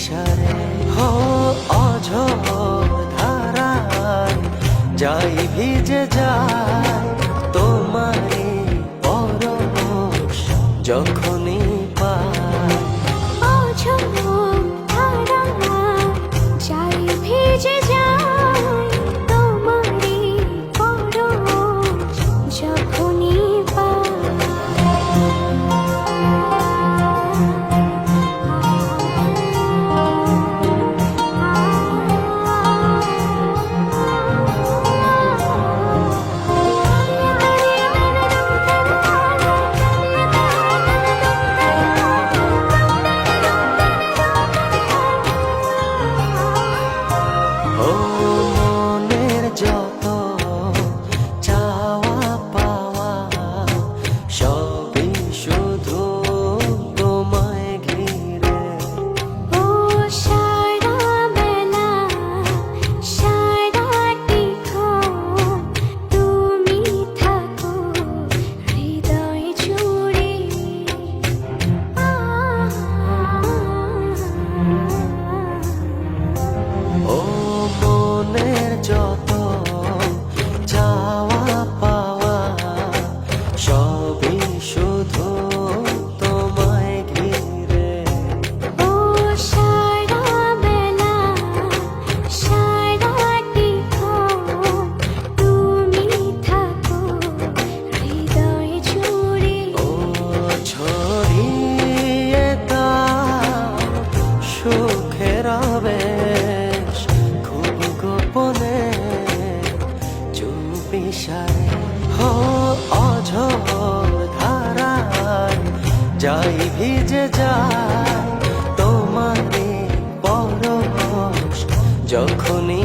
ইশারে হো অঝোর ধারায় যাই ভিজে যায় তোমারই পরশ যখনই পাই। অঝোর ধারায় যাই ভিজে যায় তোমারই পরশ যখনই ও মনের যত চাওয়া পাওয়া সবই শুধু তোমায় ঘিরে। ও সারা বেলা সারাটিক্ষণ তুমি থাকো হৃদয় জুড়ে। ও মনের যত চাওয়া পাওয়া সবই শুধু তোমায় ঘিরে। ও সারা বেলা সারাটিক্ষণ তুমি থাকো হৃদয় জুড়ে। ও ছড়িয়ে দাও সুখের আবেশ খুব গোপনে চুপ ইশারে হো অঝোর ধারায় যাই ভিজে যায় তোমারই পরশ যখনই